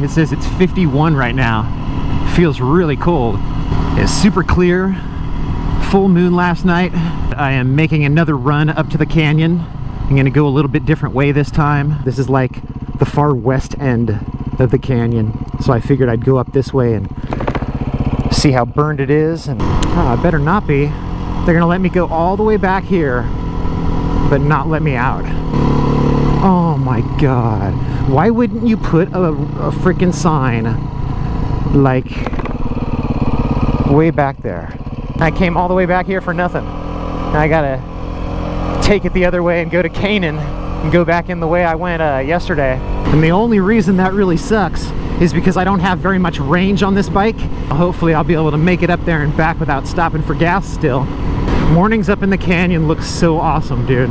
It says it's 51 right now. Feels really cold. It's super clear. Full moon last night. I am making another run up to the canyon. I'm gonna go a little bit different way this time. This is like the far west end of the canyon, so I figured I'd go up this way and see how burned it is. And I better not be. They're gonna let me go all the way back here but not let me out. Oh my god, why wouldn't you put a freaking sign like way back there? I came all the way back here for nothing. Now I gotta take it the other way and go to Canaan and go back in the way I went yesterday. And the only reason that really sucks is because I don't have very much range on this bike. Hopefully I'll be able to make it up there and back without stopping for gas still. Mornings up in the canyon look so awesome, dude.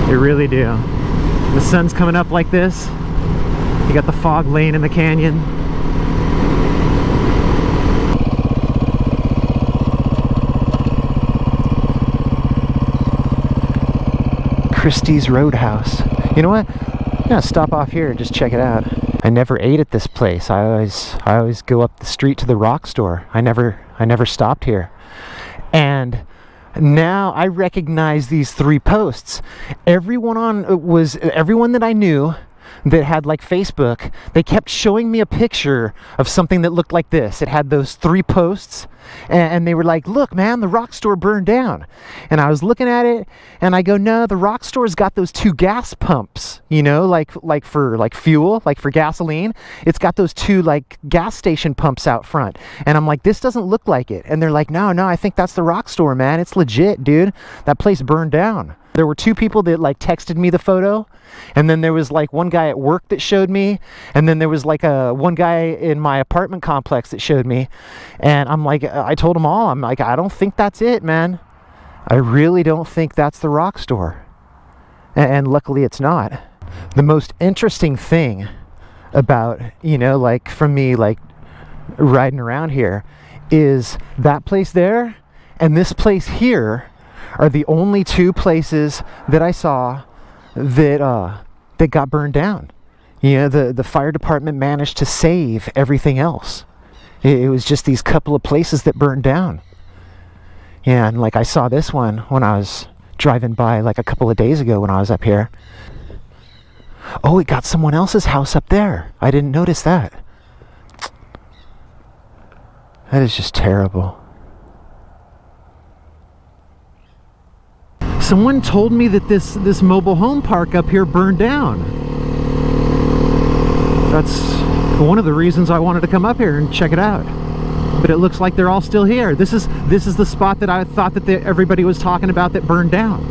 They really do. The sun's coming up like this. You got the fog laying in the canyon. Christie's Roadhouse. You know what? I'm gonna stop off here and just check it out. I never ate at this place. I always go up the street to the rock store. I never stopped here. And now I recognize these three posts. Everyone that I knew that had like Facebook, they kept showing me a picture of something that looked like this. It had those three posts, and they were like, look man, the rock store burned down. And I was looking at it and I go, no, the rock store's got those two gas pumps, you know, like for fuel, like for gasoline. It's got those two like gas station pumps out front. And I'm like, this doesn't look like it. And they're like, no, I think that's the rock store, man. It's legit, dude. That place burned down. There were two people that like texted me the photo, and then there was like one guy at work that showed me, and then there was like one guy in my apartment complex that showed me. And I'm like, I told them all, I'm like, I don't think that's it, man. I really don't think that's the rock store. And luckily it's not. The most interesting thing about, you know, like from me like riding around here is that place there and this place here are the only two places that I saw that that got burned down. You know, the fire department managed to save everything else. It was just these couple of places that burned down. Yeah, and like I saw this one when I was driving by like a couple of days ago when I was up here. Oh, it got someone else's house up there. I didn't notice that. That is just terrible. Someone told me that this mobile home park up here burned down. That's one of the reasons I wanted to come up here and check it out. But it looks like they're all still here. This is the spot that I thought that everybody was talking about that burned down.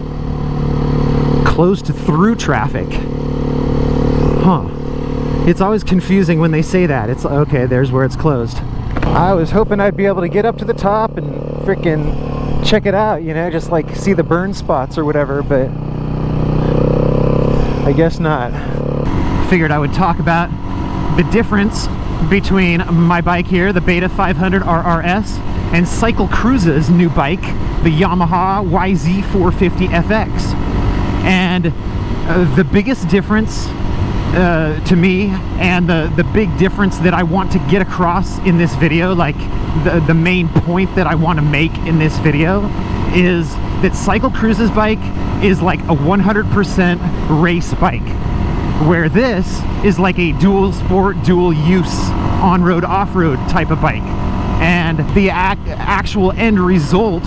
Closed to through traffic. Huh. It's always confusing when they say that. It's okay, there's where it's closed. I was hoping I'd be able to get up to the top and frickin' check it out, you know, just like see the burn spots or whatever, but I guess not. Figured I would talk about the difference between my bike here, the Beta 500 RRS, and Cycle Cruza's new bike, the Yamaha YZ450FX. And the biggest difference to me, and the big difference that I want to get across in this video, like the main point that I want to make in this video, is that Cycle Cruza's bike is like a 100% race bike, where this is like a dual sport, dual use, on-road, off-road type of bike. And the actual end result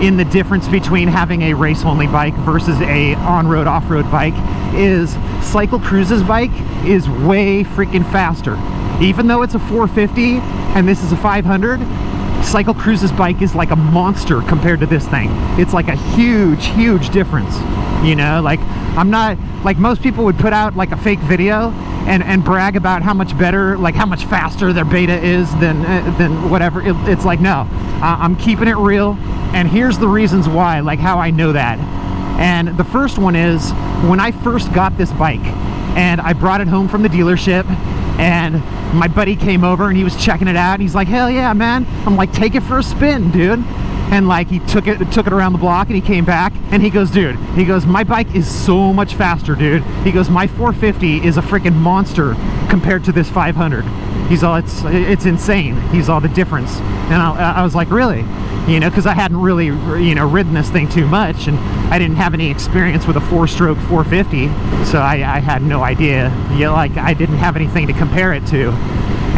in the difference between having a race-only bike versus a on-road, off-road bike is Cycle Cruza's bike is way freaking faster. Even though it's a 450 and this is a 500, Cycle Cruza's bike is like a monster compared to this thing. It's like a huge difference, you know? Like, I'm not, like most people would put out like a fake video and brag about how much better, like how much faster their Beta is than whatever. It's like, no, I'm keeping it real, and here's the reasons why, like how I know that. And the first one is, when I first got this bike and I brought it home from the dealership, and my buddy came over and he was checking it out, and he's like, hell yeah, man. I'm like, take it for a spin, dude. And like he took it around the block, and he came back and he goes, dude, he goes, my bike is so much faster, dude. He goes, my 450 is a freaking monster compared to this 500. He's all, it's insane. He's all, the difference. And I was like, really? You know, because I hadn't really, you know, ridden this thing too much, and I didn't have any experience with a 4-stroke 450, so I had no idea. You know, like, I didn't have anything to compare it to.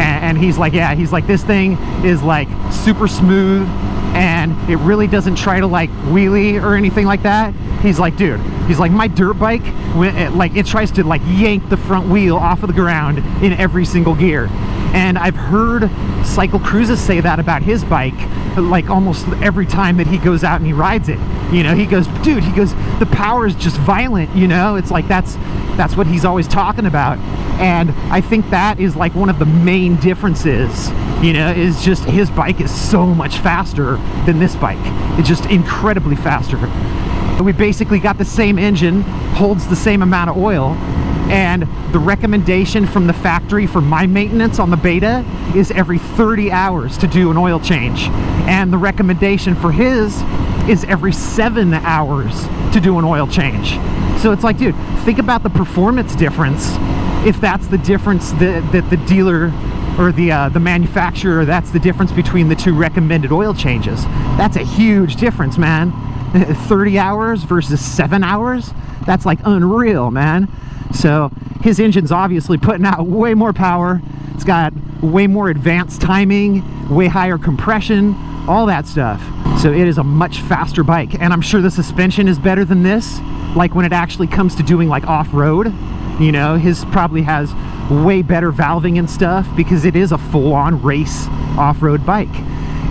And he's like, yeah, he's like, this thing is like super smooth, and it really doesn't try to like wheelie or anything like that. He's like, dude, he's like, my dirt bike, it tries to like yank the front wheel off of the ground in every single gear. And I've heard Cycle Cruza say that about his bike, like almost every time that he goes out and he rides it. You know, he goes, dude, he goes, the power is just violent, you know? It's like, that's what he's always talking about. And I think that is like one of the main differences, you know, is just his bike is so much faster than this bike. It's just incredibly faster. We basically got the same engine, holds the same amount of oil, and the recommendation from the factory for my maintenance on the Beta is every 30 hours to do an oil change. And the recommendation for his is every 7 hours to do an oil change. So it's like, dude, think about the performance difference. If that's the difference that the dealer or the manufacturer, that's the difference between the two recommended oil changes. That's a huge difference, man. 30 hours versus 7 hours, that's like unreal, man. So his engine's obviously putting out way more power. It's got way more advanced timing, way higher compression, all that stuff. So it is a much faster bike, and I'm sure the suspension is better than this. Like when it actually comes to doing like off-road, you know, his probably has way better valving and stuff, because it is a full-on race off-road bike.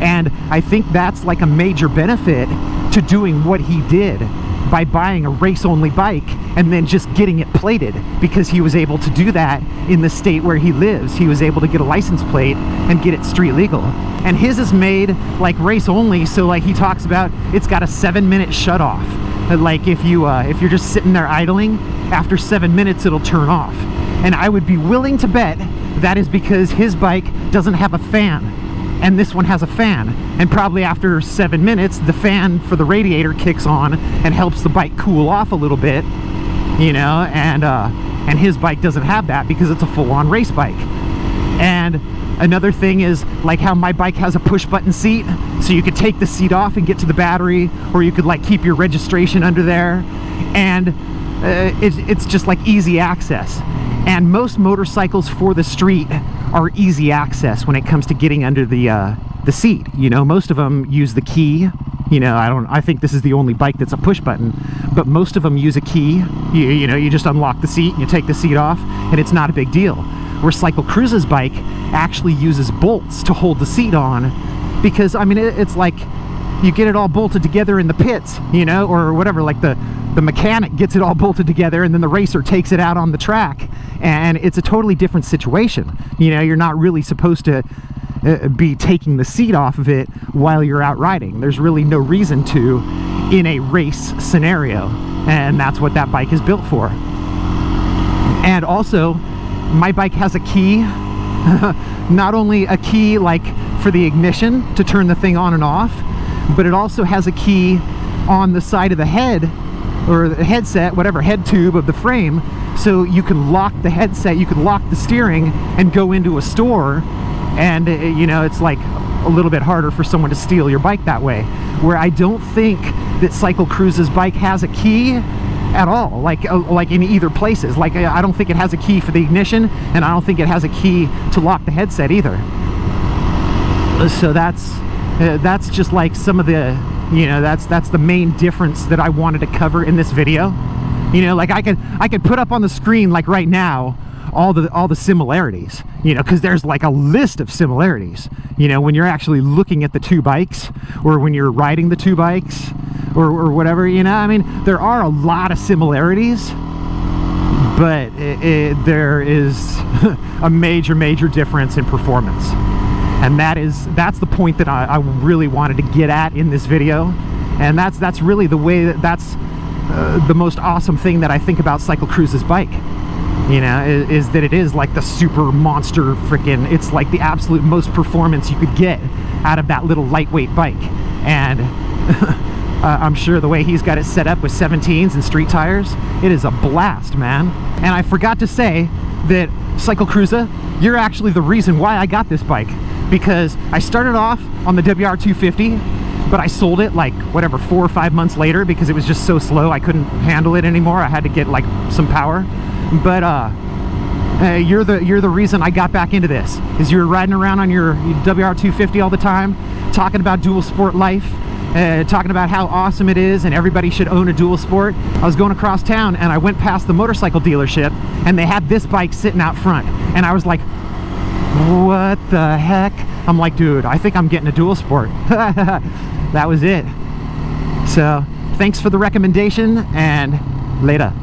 And I think that's like a major benefit to doing what he did by buying a race-only bike and then just getting it plated, because he was able to do that in the state where he lives. He was able to get a license plate and get it street legal. And his is made like race-only, so like he talks about, it's got a 7-minute shut-off. Like if you're just sitting there idling, after 7 minutes it'll turn off. And I would be willing to bet that is because his bike doesn't have a fan, and this one has a fan, and probably after 7 minutes the fan for the radiator kicks on and helps the bike cool off a little bit, you know. And his bike doesn't have that because it's a full-on race bike. And another thing is like how my bike has a push button seat, so you could take the seat off and get to the battery, or you could like keep your registration under there, and it's just like easy access. And most motorcycles for the street are easy access when it comes to getting under the seat. You know, most of them use the key. You know, I think this is the only bike that's a push button, but most of them use a key. You know, you just unlock the seat, you take the seat off, and it's not a big deal. Where Cycle Cruza's bike actually uses bolts to hold the seat on, because I mean, it's like you get it all bolted together in the pits, you know, or whatever. Like the mechanic gets it all bolted together, and then the racer takes it out on the track, and it's a totally different situation. You know, you're not really supposed to be taking the seat off of it while you're out riding. There's really no reason to in a race scenario, and that's what that bike is built for. And also, my bike has a key. Not only a key like for the ignition to turn the thing on and off, but it also has a key on the side of the head, or the headset, whatever, head tube of the frame, so you can lock the headset, you can lock the steering and go into a store, and you know, it's like a little bit harder for someone to steal your bike that way. Where I don't think that Cycle Cruza's bike has a key at all, like in either places. Like I don't think it has a key for the ignition, and I don't think it has a key to lock the headset either. So that's just like some of the, you know, that's the main difference that I wanted to cover in this video. You know, like I could put up on the screen like right now all the similarities, you know, because there's like a list of similarities, you know, when you're actually looking at the two bikes, or when you're riding the two bikes, or whatever, you know. I mean, there are a lot of similarities, but there is a major difference in performance. And that's the point that I really wanted to get at in this video. And that's really the way that's the most awesome thing that I think about Cycle Cruza's bike, you know, is that it is like the super monster freaking, it's like the absolute most performance you could get out of that little lightweight bike. And I'm sure the way he's got it set up with 17s and street tires, it is a blast, man. And I forgot to say that Cycle Cruza, you're actually the reason why I got this bike, because I started off on the WR250, but I sold it like whatever 4 or 5 months later because it was just so slow I couldn't handle it anymore. I had to get like some power. But you're the reason I got back into this, is you were riding around on your WR250 all the time, talking about dual sport life, talking about how awesome it is and everybody should own a dual sport. I was going across town and I went past the motorcycle dealership and they had this bike sitting out front, and I was like, what the heck? I'm like, dude, I think I'm getting a dual sport. That was it. So thanks for the recommendation, and later.